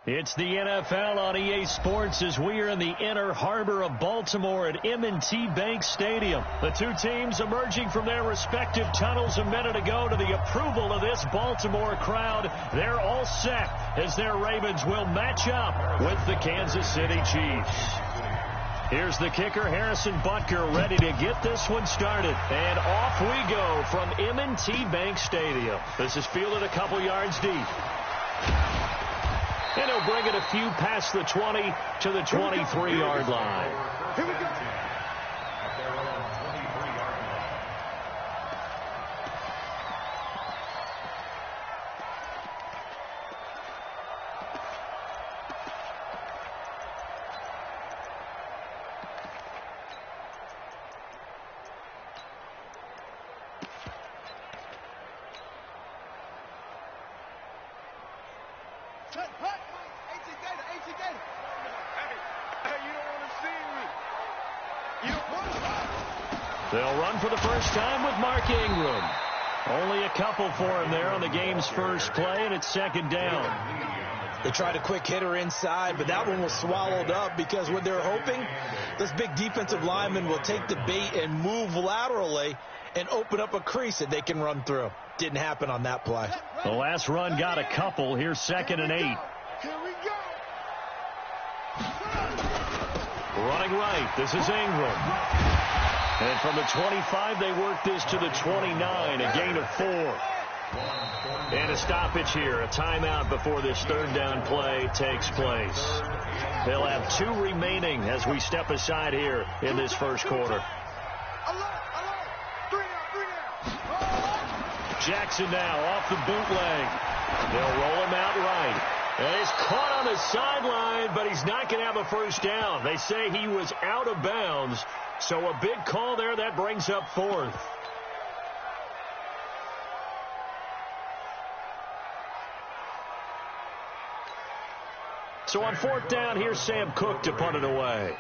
It's the NFL on EA Sports as we are in the inner harbor of Baltimore at M&T Bank Stadium. The two teams emerging from their respective tunnels a minute ago to the approval of this Baltimore crowd. They're all set as their Ravens will match up with the Kansas City Chiefs. Here's the kicker, Harrison Butker, ready to get this one started. And off we go from M&T Bank Stadium. This is fielded a couple yards deep. And he'll bring it a few past the 20 to the 23-yard line. Here we go. They'll run for the first time with Mark Ingram. Only a couple for him there on the game's first play, and it's second down. They tried a quick hitter inside, but that one was swallowed up because what they're hoping, this big defensive lineman will take the bait and move laterally and open up a crease that they can run through. Didn't happen on that play. The last run got a couple. Here's 2nd and 8. Here we go. Running right. This is Ingram. And from the 25, they work this to the 29, a gain of 4. And a stoppage here, a timeout before this third down play takes place. They'll have 2 remaining as we step aside here in this first quarter. Jackson now off the bootleg. They'll roll him out right. And he's caught on the sideline, but he's not going to have a first down. They say he was out of bounds. So a big call there that brings up 4th. So on 4th down, here's Sam Cook to punt it away.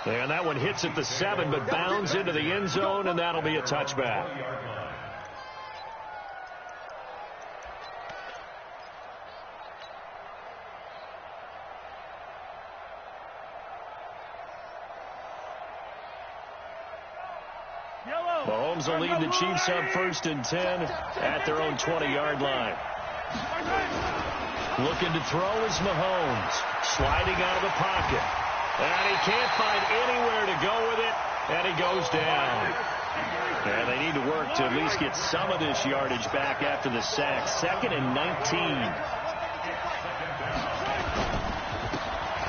And that one hits at the 7, but bounds into the end zone, and that'll be a touchback. Mahomes will lead the Chiefs up 1st and 10 at their own 20-yard line. Looking to throw is Mahomes. Sliding out of the pocket. And he can't find anywhere to go with it, and he goes down. And they need to work to at least get some of this yardage back after the sack. 2nd and 19.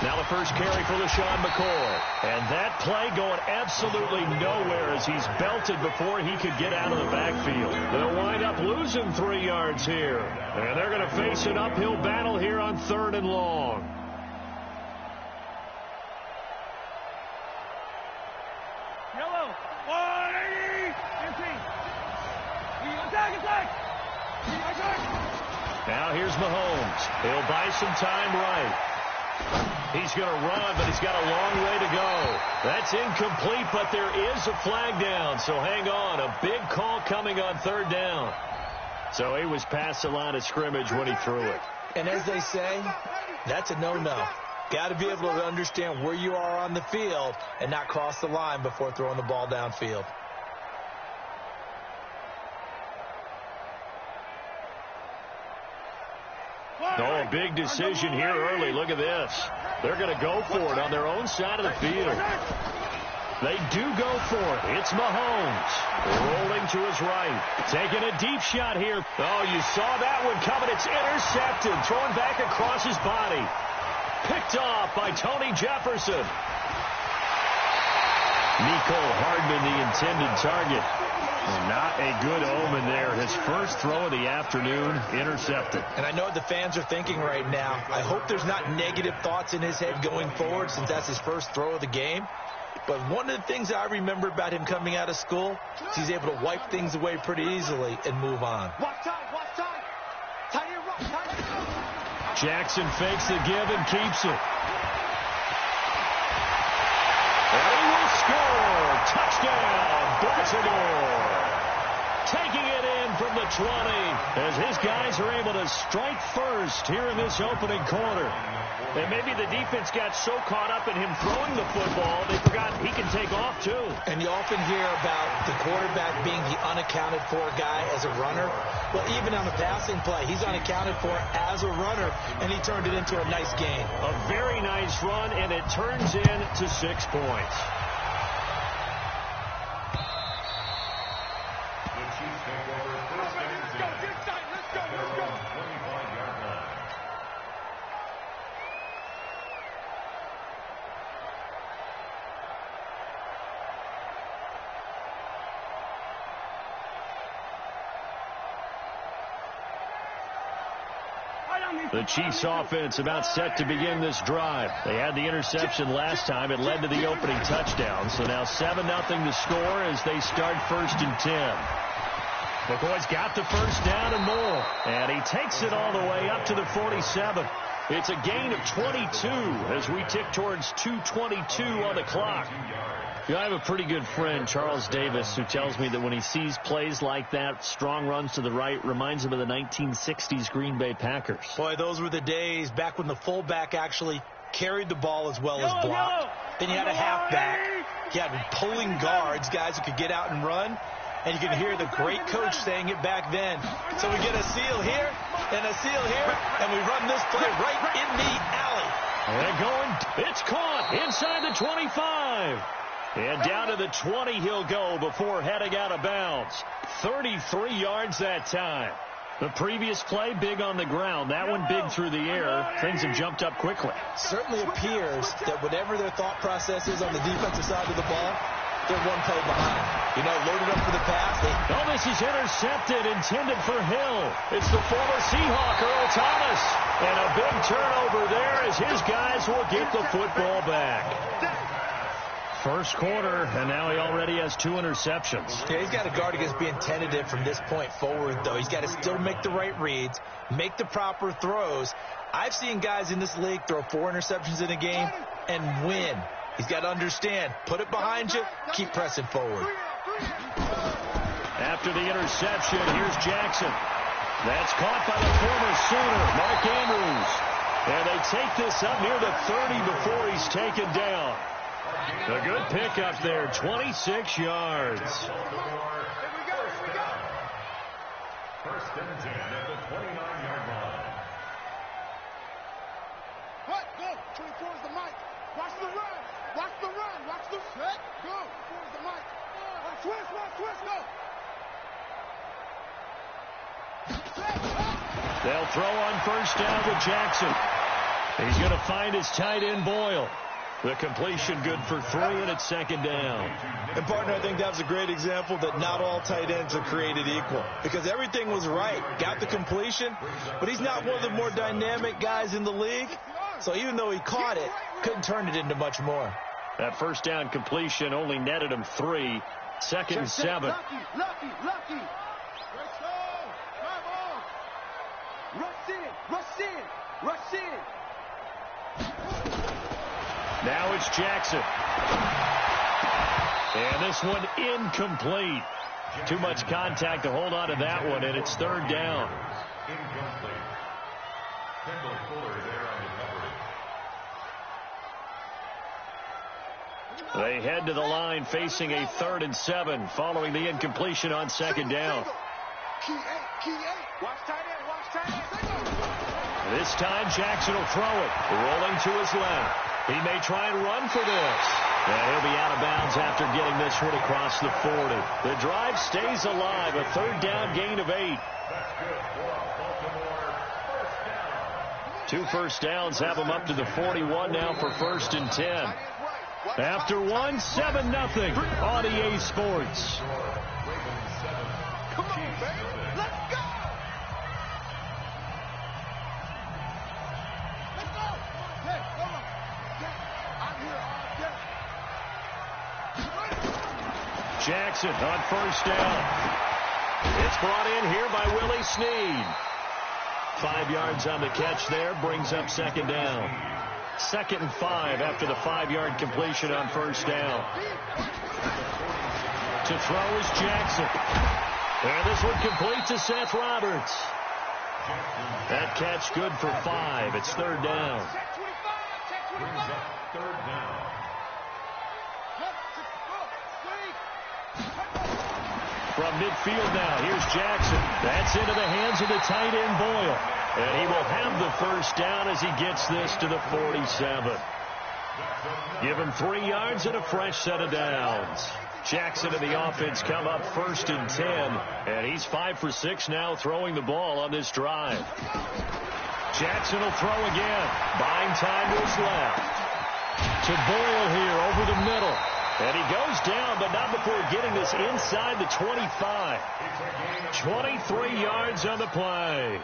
Now the first carry for LaShawn McCoy. And that play going absolutely nowhere as he's belted before he could get out of the backfield. They'll wind up losing 3 yards here. And they're going to face an uphill battle here on 3rd and long. Yellow. 180. Attack. Now here's Mahomes. He'll buy some time right. He's going to run, but he's got a long way to go. That's incomplete, but there is a flag down, so hang on. A big call coming on 3rd down. So he was past the line of scrimmage when he threw it. And as they say, that's a no-no. Got to be able to understand where you are on the field and not cross the line before throwing the ball downfield. Oh, a big decision here early. Look at this. They're going to go for it on their own side of the field. They do go for it. It's Mahomes rolling to his right. Taking a deep shot here. Oh, you saw that one coming. It's intercepted. Thrown back across his body. Picked off by Tony Jefferson. Nico Hardman, the intended target. And not a good omen there. His first throw of the afternoon, intercepted. And I know what the fans are thinking right now. I hope there's not negative thoughts in his head going forward since that's his first throw of the game. But one of the things I remember about him coming out of school is he's able to wipe things away pretty easily and move on. Jackson fakes the give and keeps it. And he will score. Touchdown, Baltimore. Taking it in from the 20 as his guys are able to strike first here in this opening quarter. And maybe the defense got so caught up in him throwing the football, they forgot he can take off too. And you often hear about the quarterback being the unaccounted for guy as a runner. Well, even on the passing play, he's unaccounted for as a runner, and he turned it into a nice game. A very nice run, and it turns into 6 points. The Chiefs offense about set to begin this drive. They had the interception last time. It led to the opening touchdown. So now 7-0 to score as they start 1st and 10. McCoy's got the first down and more. And he takes it all the way up to the 47. It's a gain of 22 as we tick towards 2:22 on the clock. You know, I have a pretty good friend, Charles Davis, who tells me that when he sees plays like that, strong runs to the right, reminds him of the 1960s Green Bay Packers. Boy, those were the days back when the fullback actually carried the ball as well as blocked. Then you had a halfback. You had pulling guards, guys who could get out and run. And you can hear the great coach saying it back then. So we get a seal here and a seal here, and we run this play right in the alley. They're going. It's caught inside the 25. And down to the 20 he'll go before heading out of bounds. 33 yards that time. The previous play, big on the ground. That one big through the air. Things have jumped up quickly. Certainly appears that whatever their thought process is on the defensive side of the ball, they're one play behind. You know, loaded up for the pass. Oh, this is intercepted, intended for Hill. It's the former Seahawk, Earl Thomas. And a big turnover there as his guys will get the football back. First quarter, and now he already has 2 interceptions. Yeah, he's got to guard against being tentative from this point forward, though. He's got to still make the right reads, make the proper throws. I've seen guys in this league throw 4 interceptions in a game and win. He's got to understand, put it behind you, keep pressing forward. After the interception, here's Jackson. That's caught by the former Sooner, Mark Andrews. And they take this up near the 30 before he's taken down. A good pickup there, 26 yards. First and 10 at the 29-yard line. What? Go. 24 is the mic. Watch the run. Watch the run. Watch the set. Go. 24 is the mic. Twist, go. They'll throw on first down with Jackson. He's going to find his tight end, Boyle. The completion good for 3, and it's 2nd down. And, partner, I think that was a great example that not all tight ends are created equal. Because everything was right. Got the completion, but he's not one of the more dynamic guys in the league. So even though he caught it, couldn't turn it into much more. That first down completion only netted him 3. 2nd and 7. Lucky. Let's go. Come on. Rush in. Now it's Jackson. And this one incomplete. Too much contact to hold on to that one, and it's 3rd down. Incomplete. Kendall Fuller there on the coverage. They head to the line facing a 3rd and 7 following the incompletion on 2nd down. Key eight. Watch tight end. This time Jackson will throw it. Rolling to his left. He may try and run for this. And he'll be out of bounds after getting this one across the 40. The drive stays alive. A 3rd down gain of 8. Two first downs have them up to the 41 now for 1st and 10. After one, 7-0 on EA Sports. Come on, baby. Let's go. Hey, come on. I'm here all day. Jackson on first down. It's brought in here by Willie Snead. 5 yards on the catch there, brings up 2nd down. 2nd and 5 after the 5-yard completion on first down. To throw is Jackson. And this one complete to Seth Roberts. That catch good for 5. It's third down. Third down. From midfield now, here's Jackson. That's into the hands of the tight end Boyle. And he will have the first down as he gets this to the 47. Give him 3 yards and a fresh set of downs. Jackson and the offense come up 1st and 10. And he's 5 for 6 now throwing the ball on this drive. Jackson will throw again. Buying time to his left. To Boyle here over the middle. And he goes down, but not before getting this inside the 25. 23 yards on the play.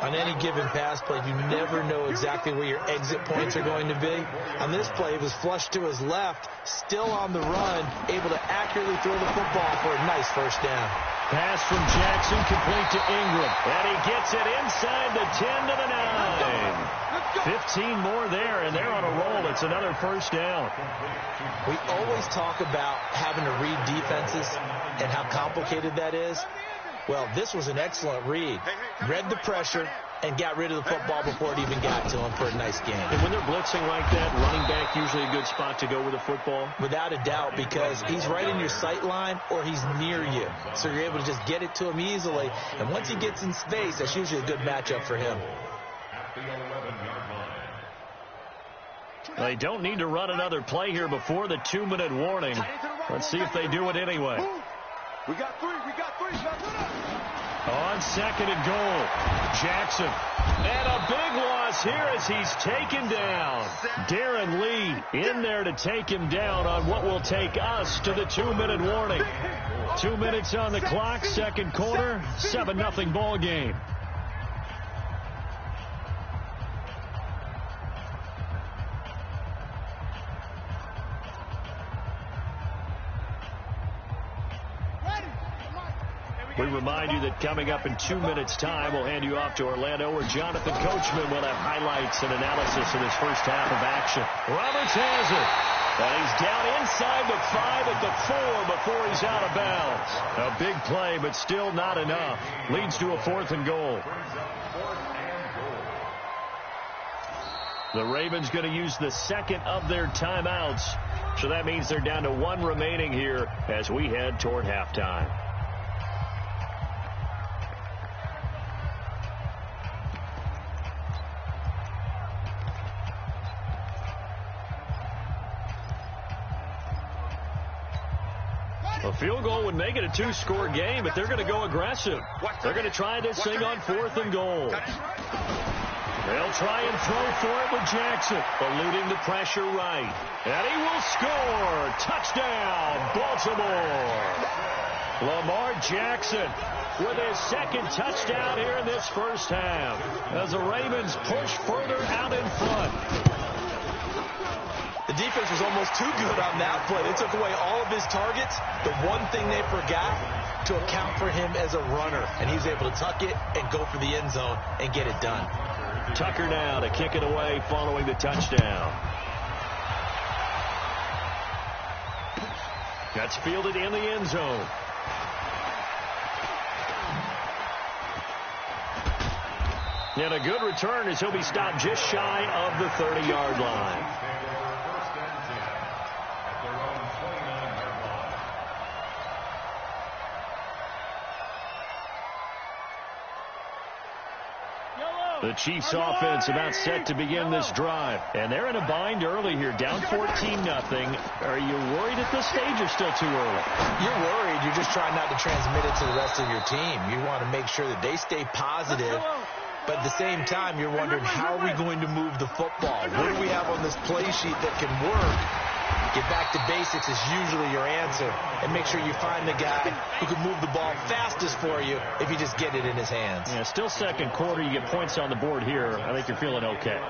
On any given pass play, you never know exactly where your exit points are going to be. On this play, it was flushed to his left, still on the run, able to accurately throw the football for a nice first down. Pass from Jackson complete to Ingram. And he gets it inside the 10 to the 9. 15 more there, and they're on a roll. It's another first down. We always talk about having to read defenses and how complicated that is. Well, this was an excellent read. Read the pressure and got rid of the football before it even got to him for a nice gain. And when they're blitzing like that, running back usually a good spot to go with the football? Without a doubt, because he's right in your sight line or he's near you. So you're able to just get it to him easily. And once he gets in space, that's usually a good matchup for him. They don't need to run another play here before the 2-minute warning. Let's see if they do it anyway. We got 3. On 2nd and goal, Jackson. And a big loss here as he's taken down. Darren Lee in there to take him down on what will take us to the 2-minute warning. 2 minutes on the clock, second quarter, 7-0 ball game. We remind you that coming up in 2 minutes' time, we'll hand you off to Orlando, where Jonathan Coachman will have highlights and analysis of this first half of action. Roberts has it. And he's down inside the 5 at the 4 before he's out of bounds. A big play, but still not enough. Leads to a 4th and goal. The Ravens going to use the second of their timeouts. So that means they're down to 1 remaining here as we head toward halftime. A field goal would make it a 2-score game, but they're going to go aggressive. They're going to try this thing on 4th and goal. They'll try and throw for it with Jackson, eluding the pressure right. And he will score. Touchdown, Baltimore. Lamar Jackson with his second touchdown here in this first half as the Ravens push further out in front. The defense was almost too good on that play. They took away all of his targets. The one thing they forgot, to account for him as a runner. And he's able to tuck it and go for the end zone and get it done. Tucker now to kick it away following the touchdown. That's fielded in the end zone. And a good return as he'll be stopped just shy of the 30-yard line. The Chiefs offense about set to begin this drive. And they're in a bind early here, down 14-0. Are you worried at this stage or still too early? You're worried. You're just trying not to transmit it to the rest of your team. You want to make sure that they stay positive. But at the same time, you're wondering, how are we going to move the football? What do we have on this play sheet that can work? Get back to basics is usually your answer. And make sure you find the guy who can move the ball fastest for you if you just get it in his hands. Yeah, still second quarter. You get points on the board here. I think you're feeling okay.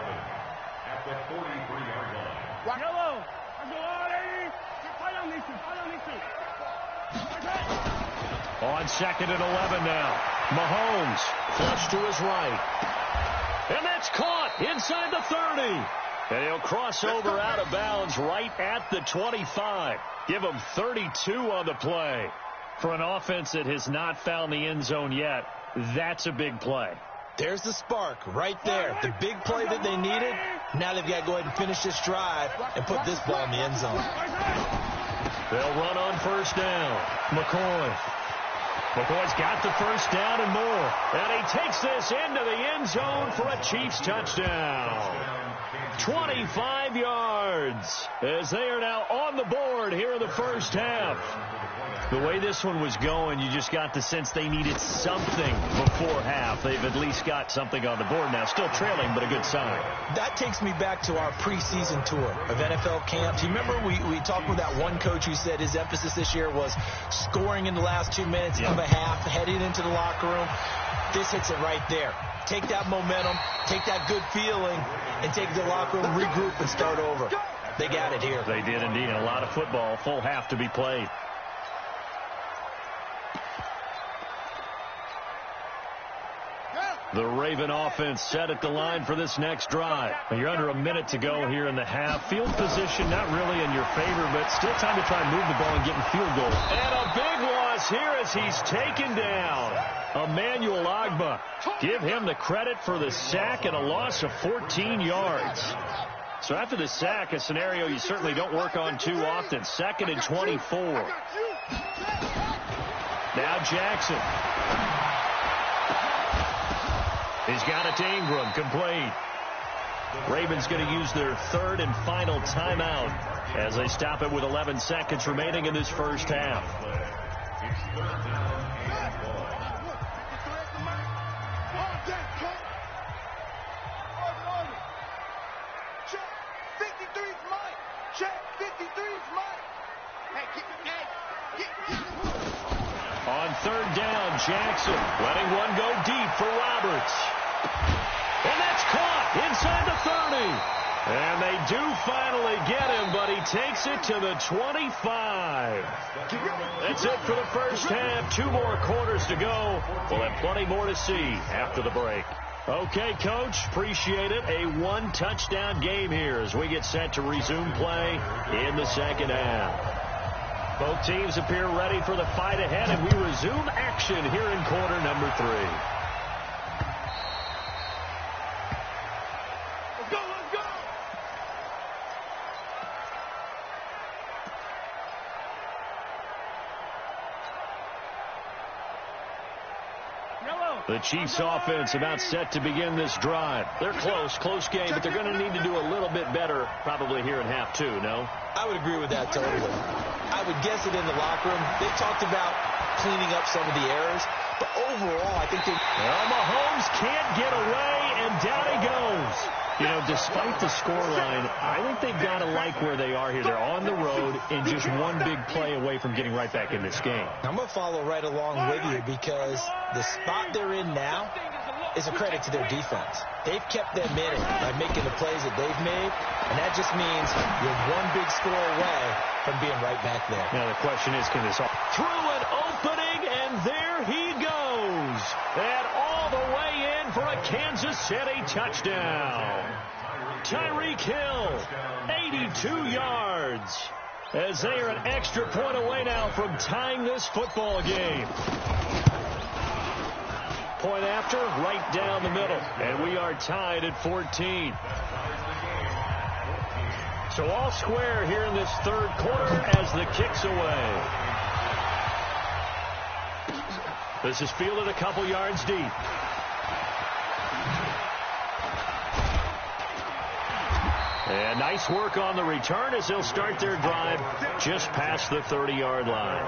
On 2nd and 11 now. Mahomes flush to his right. And that's caught inside the 30. And he'll cross over out of bounds right at the 25. Give him 32 on the play. For an offense that has not found the end zone yet, that's a big play. There's the spark right there. The big play that they needed. Now they've got to go ahead and finish this drive and put this ball in the end zone. They'll run on first down. McCoy's got the first down and more. And he takes this into the end zone for a Chiefs touchdown. 25 yards as they are now on the board here in the first half. The way this one was going, you just got the sense they needed something before half. They've at least got something on the board now. Still trailing, but a good sign. That takes me back to our preseason tour of NFL camps. You remember we talked with that one coach who said his emphasis this year was scoring in the last 2 minutes of a half, heading into the locker room. This hits it right there. Take that momentum, take that good feeling, and take the locker room, regroup, and start over. They got it here. They did indeed. A lot of football, full half to be played. The Raven offense set at the line for this next drive. You're under a minute to go here in the half. Field position not really in your favor, but still time to try and move the ball and get in field goal. And a big loss here as he's taken down. Emmanuel Ogbah. Give him the credit for the sack and a loss of 14 yards. So after the sack, a scenario you certainly don't work on too often. 2nd and 24. Now Jackson. He's got it to Ingram, complete. Ravens going to use their third and final timeout as they stop it with 11 seconds remaining in this first half. On third down, Jackson letting one go deep for Roberts. And that's caught inside the 30. And they do finally get him, but he takes it to the 25. That's it for the first half. 2 more quarters to go. We'll have plenty more to see after the break. Okay, Coach, appreciate it. A 1-touchdown game here as we get set to resume play in the second half. Both teams appear ready for the fight ahead, and we resume action here in quarter number 3. Let's go, let's go! The Chiefs offense about set to begin this drive. They're close game, but they're going to need to do a little bit better probably here in half 2, no? I would agree with that totally. I would guess it in the locker room. They talked about cleaning up some of the errors, but overall, I think they... Well, Mahomes can't get away, and down he goes. You know, despite the scoreline, I think they've got to like where they are here. They're on the road and just one big play away from getting right back in this game. I'm going to follow right along with you because the spot they're in now is a credit to their defense. They've kept them in it by making the plays that they've made, and that just means you're one big score away from being right back there. Now the question is, can this all... Through an opening, and there he goes. And all the way in for a Kansas City touchdown. Tyreek Hill, 82 yards. As they are an extra point away now from tying this football game. Point after, right down the middle. And we are tied at 14. So all square here in this third quarter as the kick's away. This is fielded a couple yards deep. And nice work on the return as they'll start their drive just past the 30-yard line.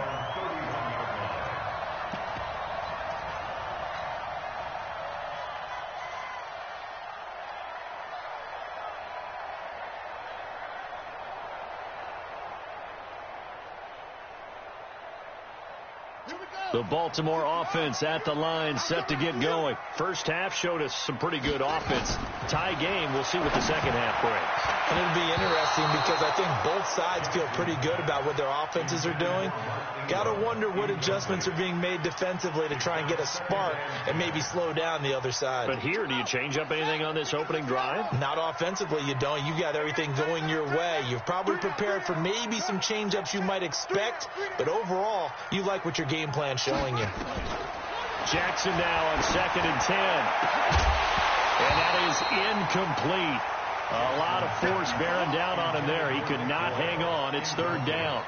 The Baltimore offense at the line, set to get going. First half showed us some pretty good offense. Tie game. We'll see what the second half brings. And it'll be interesting because I think both sides feel pretty good about what their offenses are doing. Got to wonder what adjustments are being made defensively to try and get a spark and maybe slow down the other side. But here, do you change up anything on this opening drive? Not offensively, you don't. You got everything going your way. You've probably prepared for maybe some change-ups you might expect, but overall, you like what your game plan's showing you. Jackson now on 2nd and 10. And that is incomplete. A lot of force bearing down on him there. He could not hang on. It's 3rd down.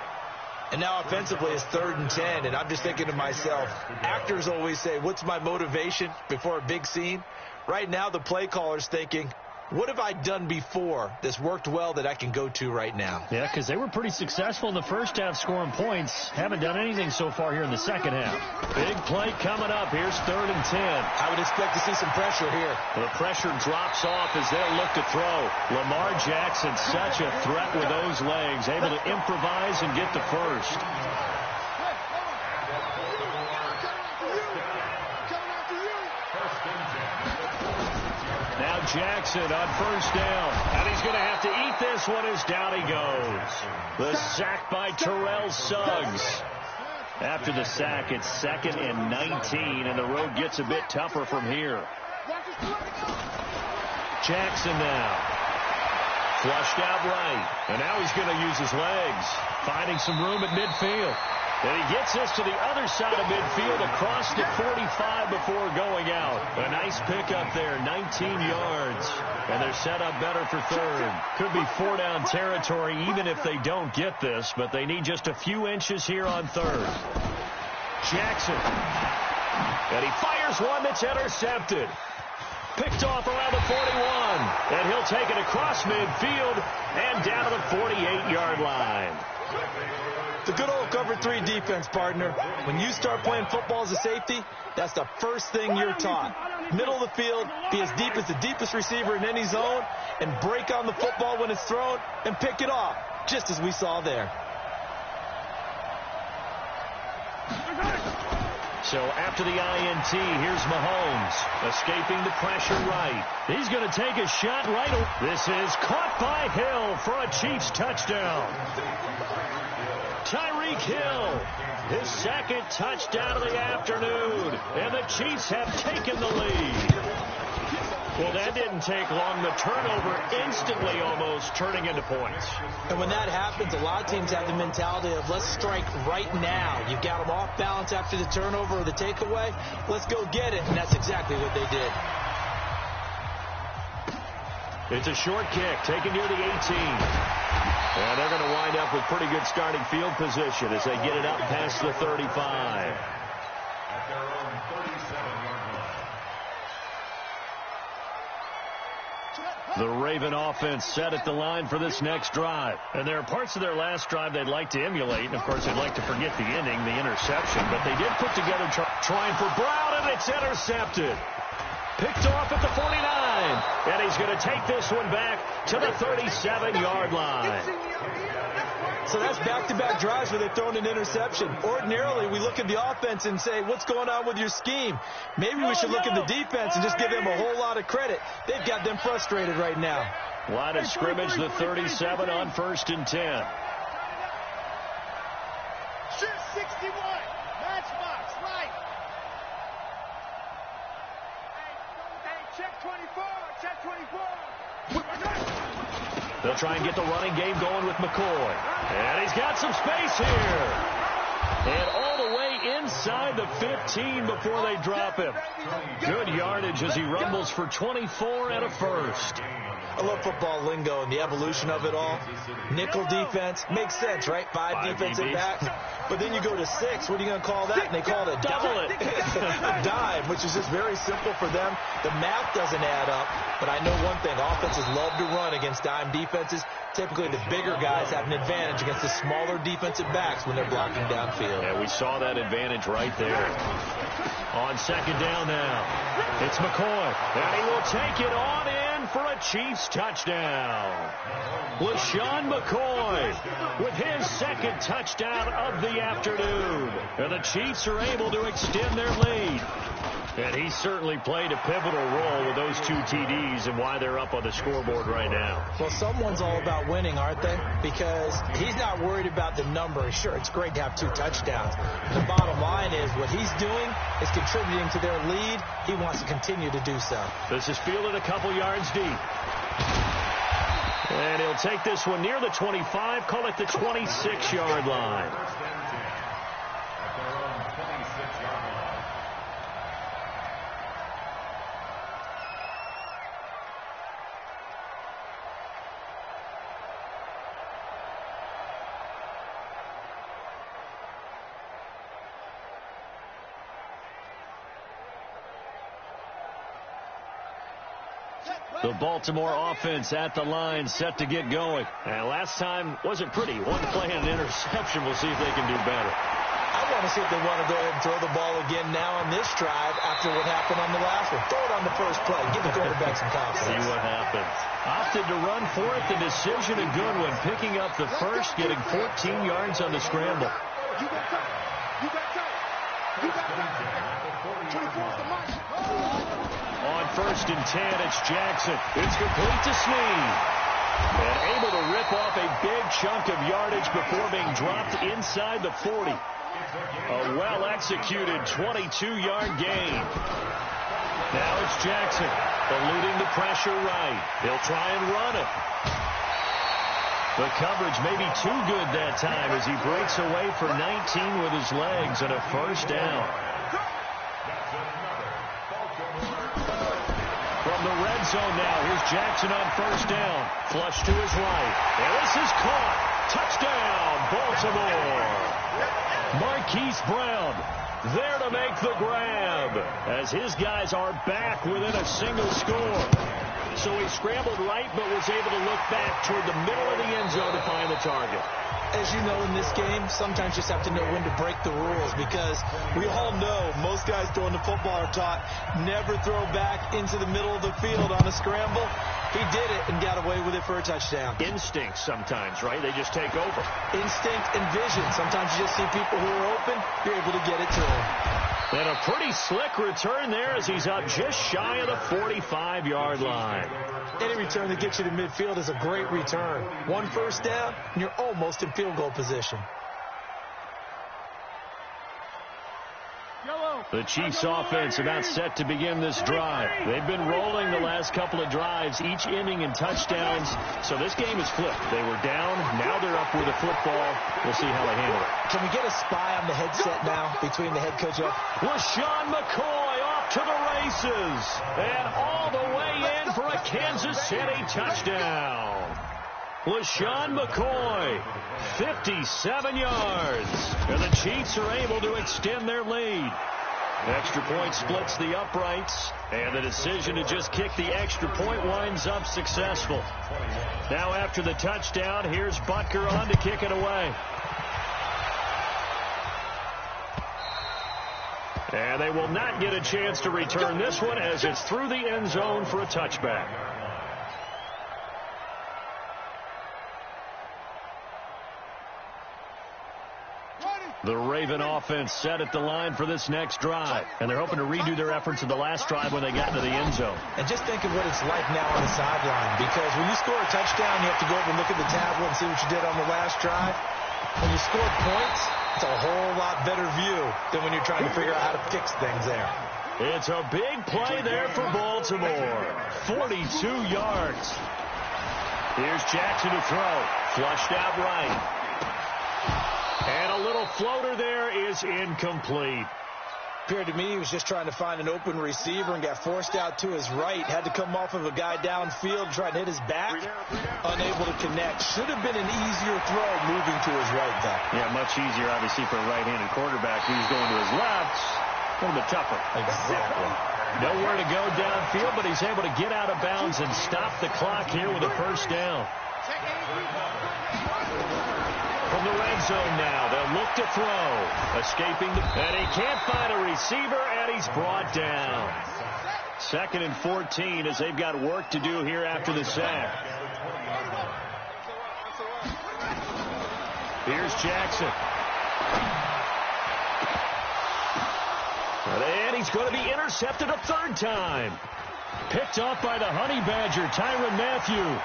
And now offensively it's 3rd and 10, and I'm just thinking to myself, actors always say, what's my motivation before a big scene? Right now the play caller's thinking, what have I done before that's worked well that I can go to right now? Yeah, because they were pretty successful in the first half scoring points. Haven't done anything so far here in the second half. Big play coming up. Here's 3rd and 10. I would expect to see some pressure here. The pressure drops off as they'll look to throw. Lamar Jackson, such a threat with those legs, able to improvise and get the first. Now Jackson on 1st down. And he's going to have to eat this one as down he goes. The sack by Terrell Suggs. After the sack, it's 2nd and 19, and the road gets a bit tougher from here. Jackson now. Flushed out right. And now he's going to use his legs. Finding some room at midfield. And he gets us to the other side of midfield across the 45 before going out. A nice pickup there, 19 yards. And they're set up better for 3rd. Could be 4-down territory even if they don't get this, but they need just a few inches here on 3rd. Jackson. And he fires one that's intercepted. Picked off around the 41. And he'll take it across midfield and down to the 48-yard line. The good old cover 3 defense, partner. When you start playing football as a safety, that's the first thing you're taught. Middle of the field, be as deep as the deepest receiver in any zone, and break on the football when it's thrown and pick it off, just as we saw there. So after the INT, here's Mahomes, escaping the pressure right. He's going to take a shot right. This is caught by Hill for a Chiefs touchdown. Tyreek Hill, his 2nd touchdown of the afternoon, and the Chiefs have taken the lead. Well, that didn't take long. The turnover instantly almost turning into points. And when that happens, a lot of teams have the mentality of let's strike right now. You've got them off balance after the turnover or the takeaway. Let's go get it, and that's exactly what they did. It's a short kick taken near the 18. And they're going to wind up with pretty good starting field position as they get it up past the 35. The Raven offense set at the line for this next drive. And there are parts of their last drive they'd like to emulate. And, of course, they'd like to forget the ending, the interception. But they did put together trying for Brown, and it's intercepted. Picked off at the 49. And he's going to take this one back to the 37-yard line. So that's back-to-back drives where they've thrown an interception. Ordinarily, we look at the offense and say, what's going on with your scheme? Maybe we should look at the defense and just give them a whole lot of credit. They've got them frustrated right now. Line of scrimmage, the 37 on 1st and 10. 61. Matchbox, right. Hey, check 24. Check 24. They'll try and get the running game going with McCoy. And he's got some space here. And all the way inside the 15 before they drop him. Good yardage as he rumbles for 24 and a first. I love football lingo and the evolution of it all. Nickel defense makes sense, right? 5 defensive backs. But then you go to 6. What are you going to call that? And they call it a double dime. A dime, which is just very simple for them. The math doesn't add up. But I know one thing. Offenses love to run against dime defenses. Typically, the bigger guys have an advantage against the smaller defensive backs when they're blocking downfield. Yeah, we saw that advantage right there. On second down now, it's McCoy, and he will take it on in for a Chiefs touchdown. LaShawn McCoy with his second touchdown of the afternoon. And the Chiefs are able to extend their lead. And he certainly played a pivotal role with those 2 TDs and why they're up on the scoreboard right now. Well, someone's all about winning, aren't they? Because he's not worried about the number. Sure, it's great to have 2 touchdowns. The bottom line is what he's doing is contributing to their lead. He wants to continue to do so. This is fielded a couple yards deep. And he'll take this one near the 25, call it the 26-yard line. The Baltimore offense at the line, set to get going. And last time wasn't pretty. One play and an interception. We'll see if they can do better. I want to see if they want to go ahead and throw the ball again now on this drive after what happened on the last one. Throw it on the first play. Give the quarterback some confidence. See what happens. Opted to run for it. The decision a good one. Picking up the first, getting 14 yards on the scramble. You got time. You got time. You got time. 24's the mark. On first and 10, it's Jackson. It's complete to Snead. And able to rip off a big chunk of yardage before being dropped inside the 40. A well-executed 22-yard gain. Now it's Jackson, eluding the pressure right. He'll try and run it. The coverage may be too good that time as he breaks away for 19 with his legs and a first down. From the red zone now, here's Jackson on first down. Flush to his right. And this is caught. Touchdown, Baltimore. Marquise Brown there to make the grab as his guys are back within a single score. So he scrambled right but was able to look back toward the middle of the end zone to find the target. As you know, in this game, sometimes you just have to know when to break the rules because we all know most guys throwing the football are taught never throw back into the middle of the field on a scramble. He did it and got away with it for a touchdown. Instinct sometimes, right? They just take over. Instinct and vision. Sometimes you just see people who are open, you're able to get it to them. And a pretty slick return there as he's up just shy of the 45-yard line. Any return that gets you to midfield is a great return. One first down, and you're almost in field goal position. The Chiefs offense about set to begin this drive. They've been rolling the last couple of drives, each ending in touchdowns. So this game is flipped. They were down. Now they're up with the football. We'll see how they handle it. Can we get a spy on the headset now between the head coach and LaShawn McCoy off to the races. And all the way in for a Kansas City touchdown. LaShawn McCoy, 57 yards. And the Chiefs are able to extend their lead. Extra point splits the uprights, and the decision to just kick the extra point winds up successful. Now after the touchdown, here's Butker on to kick it away. And they will not get a chance to return this one as it's through the end zone for a touchback. The Raven offense set at the line for this next drive. And they're hoping to redo their efforts of the last drive when they got into the end zone. And just think of what it's like now on the sideline. Because when you score a touchdown, you have to go over and look at the tablet and see what you did on the last drive. When you scored points, it's a whole lot better view than when you're trying to figure out how to fix things there. It's a big play there for Baltimore. 42 yards. Here's Jackson to throw. Flushed out right. And a little floater there is incomplete. Appeared to me he was just trying to find an open receiver and got forced out to his right. Had to come off of a guy downfield, try to hit his back. Unable to connect. Should have been an easier throw moving to his right, though. Yeah, much easier, obviously, for a right-handed quarterback who's going to his left. A little bit tougher. Exactly. Nowhere to go downfield, but he's able to get out of bounds and stop the clock here with a first down. from the red zone now. They'll look to throw. Escaping and he can't find a receiver, and he's brought down. 2nd and 14 as they've got work to do here after the sack. Here's Jackson. And he's going to be intercepted a 3rd time. Picked off by the Honey Badger, Tyrann Mathieu.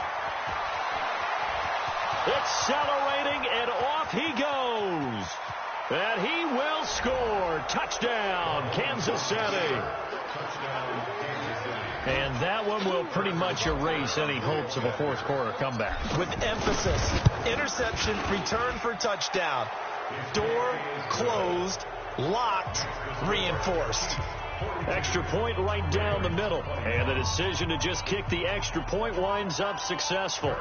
Accelerating, and off he goes. And he will score. Touchdown, Kansas City. And that one will pretty much erase any hopes of a 4th quarter comeback. With emphasis, interception, return for touchdown. Door closed, locked, reinforced. Extra point right down the middle. And the decision to just kick the extra point winds up successful.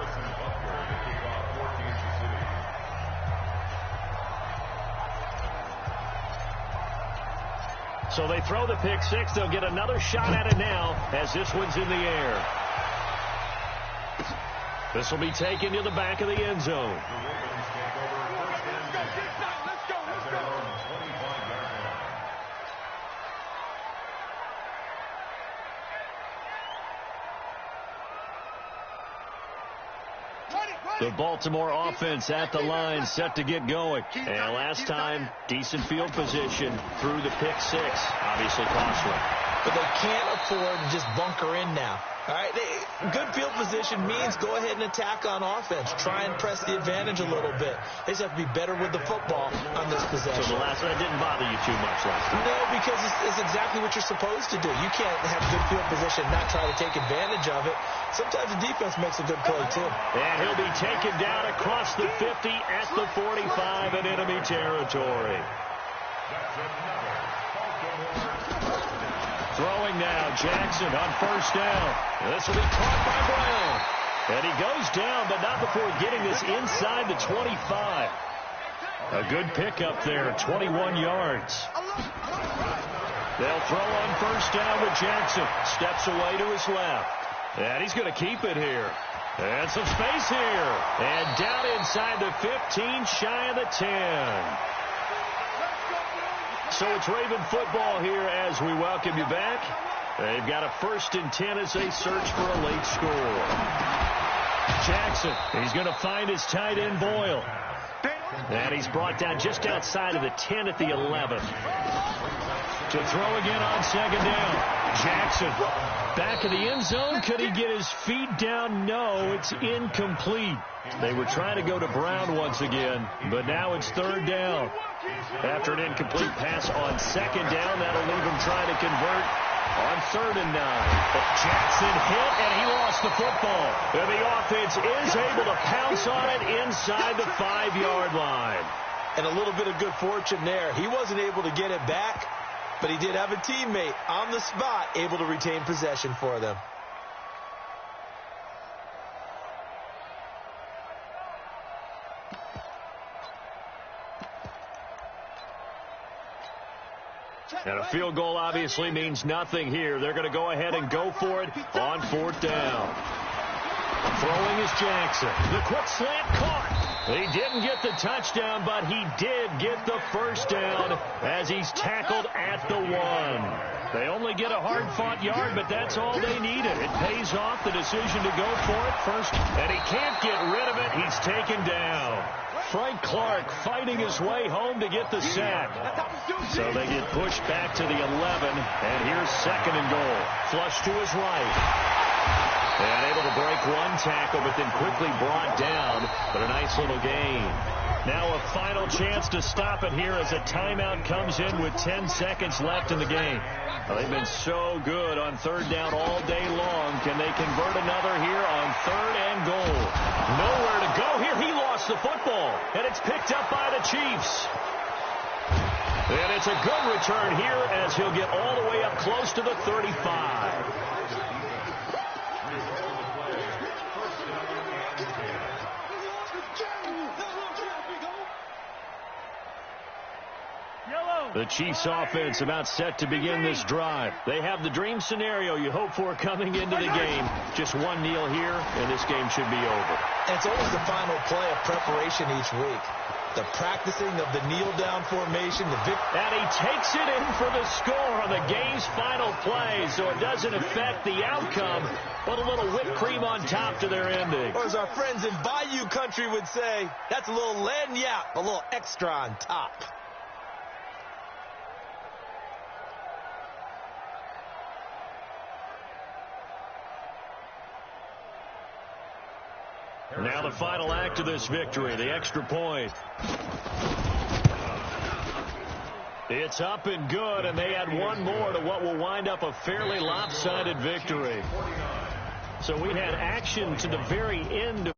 So they throw the pick 6. They'll get another shot at it now as this one's in the air. This will be taken to the back of the end zone. The Baltimore offense at the line, set to get going. And last time, decent field position through the pick 6. Obviously costly. But they can't afford to just bunker in now. All right, good field position means go ahead and attack on offense. Try and press the advantage a little bit. They just have to be better with the football on this possession. So the last one didn't bother you too much last time? No, because it's exactly what you're supposed to do. You can't have good field position and not try to take advantage of it. Sometimes the defense makes a good play, too. And he'll be taken down across the 50 at the 45 in enemy territory. Throwing now, Jackson on 1st down. This will be caught by Brown. And he goes down, but not before getting this inside the 25. A good pickup there, 21 yards. They'll throw on 1st down with Jackson. Steps away to his left. And he's going to keep it here. And some space here. And down inside the 15, shy of the 10. So it's Raven football here as we welcome you back. They've got a 1st and 10 as they search for a late score. Jackson, he's going to find his tight end Boyle. And he's brought down just outside of the 10 at the 11. To throw again on 2nd down. Jackson, back of the end zone. Could he get his feet down? No, it's incomplete. They were trying to go to Brown once again, but now it's 3rd down. After an incomplete pass on 2nd down, that'll leave him trying to convert on 3rd and 9. But Jackson hit, and he lost the football. And the offense is able to pounce on it inside the 5-yard line. And a little bit of good fortune there. He wasn't able to get it back, but he did have a teammate on the spot able to retain possession for them. And a field goal obviously means nothing here. They're going to go ahead and go for it on 4th down. Throwing is Jackson. The quick slant caught. He didn't get the touchdown, but he did get the 1st down as he's tackled at the 1. They only get a hard-fought yard, but that's all they needed. It pays off the decision to go for it first, and he can't get rid of it. He's taken down. Frank Clark fighting his way home to get the sack. So they get pushed back to the 11, and here's 2nd and goal. Flush to his right. And able to break one tackle, but then quickly brought down. But a nice little gain. Now a final chance to stop it here as a timeout comes in with 10 seconds left in the game. Well, they've been so good on 3rd down all day long. Can they convert another here on 3rd and goal? Nowhere to go here. He lost the football, and it's picked up by the Chiefs. And it's a good return here as he'll get all the way up close to the 35. The Chiefs offense about set to begin this drive. They have the dream scenario you hope for coming into the game. Just one kneel here, and this game should be over. And it's always the final play of preparation each week. the practicing of the kneel-down formation. And he takes it in for the score on the game's final play, so it doesn't affect the outcome, but a little whipped cream on top to their ending. Or as our friends in Bayou country would say, that's a little lagniappe, a little extra on top. Now the final act of this victory, the extra point. It's up and good, and they add one more to what will wind up a fairly lopsided victory. So we had action to the very end.